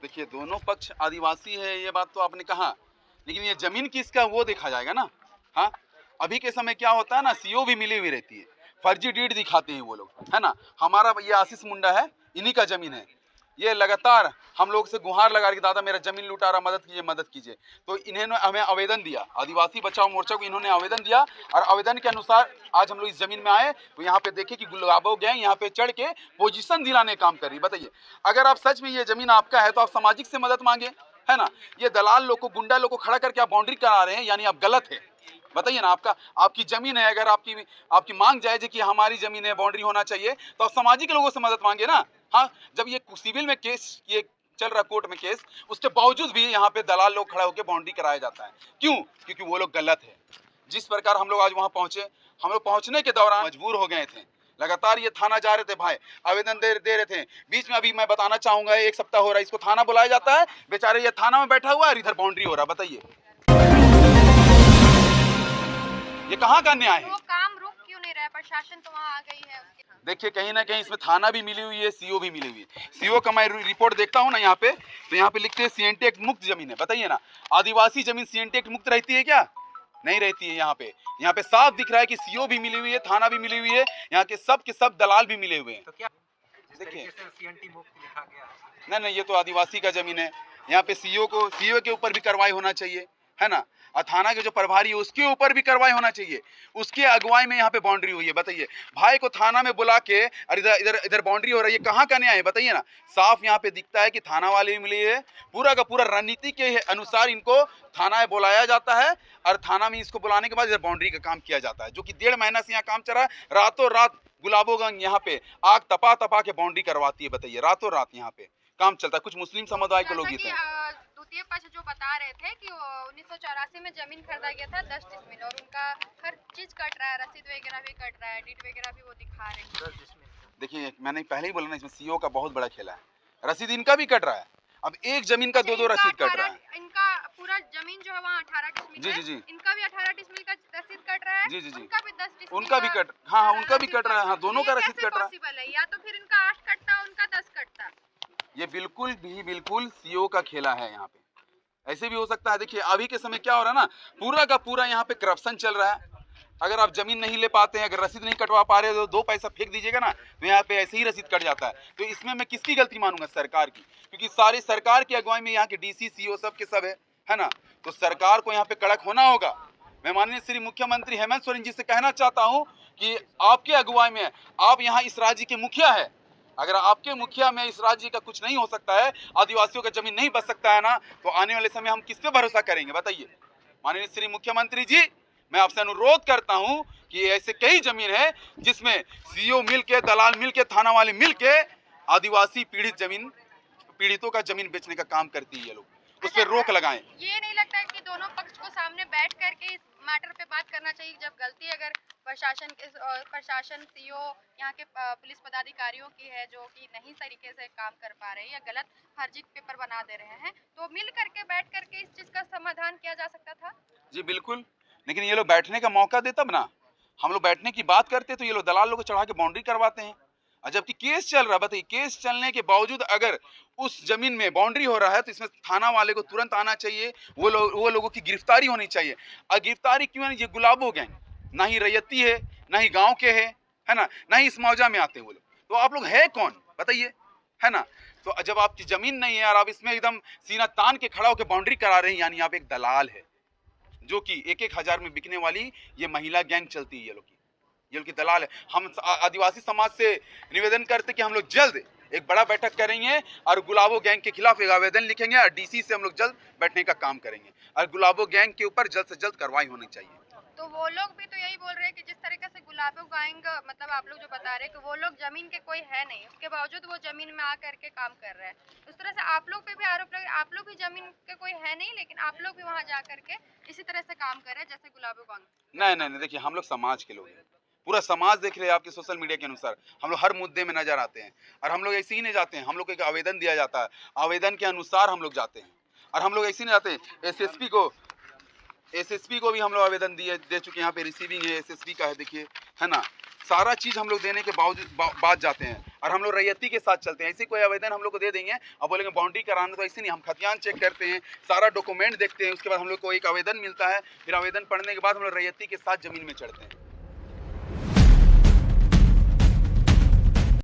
देखिए दोनों पक्ष आदिवासी है, ये बात तो आपने कहा, लेकिन ये जमीन किसका वो देखा जाएगा ना। हाँ, अभी के समय क्या होता है ना, सीओ भी मिली हुई रहती है, फर्जी डीड दिखाते हैं वो लोग, है ना। हमारा ये आशीष मुंडा है, इन्हीं का जमीन है। ये लगातार हम लोग से गुहार लगा कि दादा मेरा जमीन लुटा रहा, मदद कीजिए मदद कीजिए। तो इन्होंने हमें आवेदन दिया, आदिवासी बचाओ मोर्चा को इन्होंने आवेदन दिया, और आवेदन के अनुसार आज हम लोग इस जमीन में आए। तो यहाँ पे देखिए कि गुलाबो गैंग यहाँ पे चढ़ के पोजीशन दिलाने का काम कर रही। बताइए, अगर आप सच में ये जमीन आपका है तो आप सामाजिक से मदद मांगे, है ना। ये दलाल लोग को, गुंडा लोग को खड़ा करके आप बाउंड्री करा रहे हैं, यानी आप गलत है। बताइए ना, आपकी जमीन है, अगर आपकी मांग जायज है कि हमारी जमीन है, बाउंड्री होना चाहिए, तो आप सामाजिक लोगों से मदद मांगे ना। हाँ, जब ये सिविल में केस ये चल रहा, कोर्ट में केस, उसके बावजूद भी यहाँ पे दलाल लोग खड़ा होकर बाउंड्री कराया जाता है। क्यों? क्योंकि वो लोग गलत है। जिस प्रकार हम लोग आज वहां पहुंचे, हम लोग पहुंचने के दौरान मजबूर हो गए थे। लगातार ये थाना जा रहे थे भाई, आवेदन दे रहे थे। बीच में अभी मैं बताना चाहूंगा, 1 सप्ताह हो रहा है इसको थाना बुलाया जाता है, बेचारे ये थाना में बैठा हुआ है, इधर बाउंड्री हो रहा। बताइए ये कहाँ का न्याय है? वो काम रुक क्यों नहीं रहा है? प्रशासन तो वहाँ आ गई है उसके। देखिए कहीं ना कहीं इसमें थाना भी मिली हुई है, सीओ भी मिली हुई है। सीओ का मैं रिपोर्ट देखता हूँ ना यहाँ पे, तो यहाँ पे लिखते हैं सीएनटी एक्ट मुक्त जमीन है। बताइए ना, आदिवासी जमीन सीएनटी एक्ट मुक्त रहती है क्या? नहीं रहती है। यहाँ पे साफ दिख रहा है कि सीओ भी मिली हुई है, थाना भी मिली हुई है, यहाँ के सब दलाल भी मिले हुए हैं। तो क्या देखिए सीएनटी मुक्त लिखा गया? नहीं, ये तो आदिवासी का जमीन है। यहाँ पे सीओ के ऊपर भी कार्रवाई होना चाहिए, है ना। और थाना के जो प्रभारी है उसके ऊपर भी कार्रवाई होना चाहिए, उसके अगुवाई में यहाँ पे बाउंड्री हुई है। बताइए, भाई को थाना में बुला के और इधर बाउंड्री हो रही है, कहाँ का न्याय है? बताइए ना। साफ यहाँ पे दिखता है कि थाना वाले भी मिले है, पूरा का पूरा रणनीति के अनुसार इनको थाना में बुलाया जाता है, और थाना में इसको बुलाने के बाद इधर बाउंड्री का काम किया जाता है, जो कि 1.5 महीना से यहाँ काम चल रहा है। रातों रात गुलाबो गंग यहाँ पे आग तपा के बाउंड्री करवाती है। बताइए, रातों रात यहाँ पे काम चलता है। कुछ मुस्लिम समुदाय के लोग ही थे। द्वितीय पक्ष जो बता रहे थे कि 1984 में जमीन खरीदा गया था 10 डिसमिल, और उनका हर चीज कट रहा है, रसीद वगैरह भी कट रहा है, डीड वगैरह भी वो दिखा रहे हैं। देखिए मैंने पहले ही बोला ना, इसमें सीओ का बहुत बड़ा खेला है, रसीद इनका भी कट रहा है। अब एक जमीन का 2-2 रसीद कट रहा है। इनका पूरा जमीन जो है वहाँ 18 डिसमिल है। जी। इनका भी 18 डिसमिल का रसीद कट रहा है। जी। उनका भी 10 डिसमिल उनका भी कट, हाँ उनका भी कट रहा है, हाँ दोनों का रसीद कट रहा है। पॉसिबल है? या तो फिर इनका 8 कटता, उनका 10 कटता। ये बिल्कुल सीओ का खेला है यहाँ पे। ऐसे भी हो सकता है। देखिए अभी के समय क्या हो रहा है ना, पूरा का पूरा यहाँ पे करप्शन चल रहा है। अगर आप जमीन नहीं ले पाते हैं, अगर रसीद नहीं कटवा पा रहे हो, तो 2 पैसा फेंक दीजिएगा ना, तो यहाँ पे ऐसे ही रसीद कट जाता है। तो इसमें मैं किसकी गलती मानूंगा? सरकार की, क्योंकि सारी सरकार की अगुवाई में यहाँ के डीसी सीओ सब के सब है ना। तो सरकार को यहाँ पे कड़क होना होगा। मैं माननीय श्री मुख्यमंत्री हेमंत सोरेन जी से कहना चाहता हूँ कि आपके अगुवाई में, आप यहाँ इस राज्य के मुखिया है, अगर आपके मुखिया में इस राज्य का कुछ नहीं हो सकता है, आदिवासियों का जमीन नहीं बच सकता है ना, तो आने वाले समय हम किस पे भरोसा करेंगे? बताइए माननीय श्री मुख्यमंत्री जी, मैं आपसे अनुरोध करता हूं कि ऐसे कई जमीन है जिसमें सीओ मिल के, दलाल मिल के, थाना वाले मिल के आदिवासी पीड़ितों का जमीन बेचने का काम करती है। ये लोग उस पर रोक लगाएं। ये नहीं लगता है कि दोनों पक्ष को सामने बैठ करके इस मैटर पे बात करना चाहिए? जब गलती अगर प्रशासन सीओ यहाँ के पुलिस पदाधिकारियों की है, जो कि नहीं तरीके से काम कर पा रहे हैं या गलत फर्जी पेपर बना दे रहे हैं, तो मिल करके बैठ करके इस चीज का समाधान किया जा सकता था। जी बिल्कुल, लेकिन ये लोग बैठने का मौका दे तब ना। हम लोग बैठने की बात करते तो ये लोग दलाल लोग को चढ़ा के बाउंड्री करवाते हैं, और जबकि केस चल रहा है। बताइए, केस चलने के बावजूद अगर उस जमीन में बाउंड्री हो रहा है, तो इसमें थाना वाले को तुरंत आना चाहिए, वो लोगों की गिरफ्तारी होनी चाहिए। और गिरफ्तारी क्यों है? ये गुलाबो गैंग ना ही रैयती है, ना ही गांव के है ना, ना ही इस मौजा में आते हैं वो लोग। तो आप लोग है कौन? बताइए, है ना। तो जब आपकी जमीन नहीं है और आप इसमें एकदम सीना तान के खड़ा होकर बाउंड्री करा रहे हैं, यानी आप एक दलाल है, जो कि 1-1 हजार में बिकने वाली ये महिला गैंग चलती है। ये लोग की दलाल है। हम आदिवासी समाज से निवेदन करते कि हम लोग जल्द एक बड़ा बैठक करेंगे और गुलाबो गैंग के खिलाफ एक आवेदन लिखेंगे, और डीसी से हम लोग जल्द बैठने का काम करेंगे, और गुलाबो गैंग के ऊपर जल्द से जल्द कार्रवाई होनी चाहिए। तो वो लोग भी तो यही बोल रहे हैं कि जिस तरीके से गुलाबो गैंग, मतलब आप लोग जो बता रहे हैं कि वो लोग जमीन के कोई है नहीं, उसके बावजूद वो जमीन में आकर के काम कर रहे हैं, उस तरह से आप लोग पे भी आरोप लग रहा है। आप लोग भी जमीन के कोई है नहीं, लेकिन आप लोग भी वहाँ जा करके इसी तरह से काम कर रहे हैं जैसे गुलाबो गैंग। नहीं, देखिए हम लोग समाज के लोग हैं, पूरा समाज देख रहे हैं। आपके सोशल मीडिया के अनुसार हम लोग हर मुद्दे में नजर आते हैं, और हम लोग ऐसे ही नहीं जाते हैं। हम लोग को एक आवेदन दिया जाता है, आवेदन के अनुसार हम लोग जाते हैं, और हम लोग ऐसे ही नहीं जाते हैं। एसएसपी को भी हम लोग आवेदन दे चुके हैं। यहाँ पे रिसीविंग है, एसएसपी का है, देखिए, है ना। सारा चीज हम लोग देने के बाद जाते हैं। और हम लोग रैयती के साथ चलते हैं। ऐसे कोई आवेदन हम लोग को दे देंगे अब बोलेंगे बाउंड्री कराना, तो ऐसे नहीं, हम खतियान चेक करते हैं, सारा डॉक्यूमेंट देखते हैं, उसके बाद हम लोग को एक आवेदन मिलता है, फिर आवेदन पढ़ने के बाद हम लोग रैयती के साथ ज़मीन में चढ़ते हैं।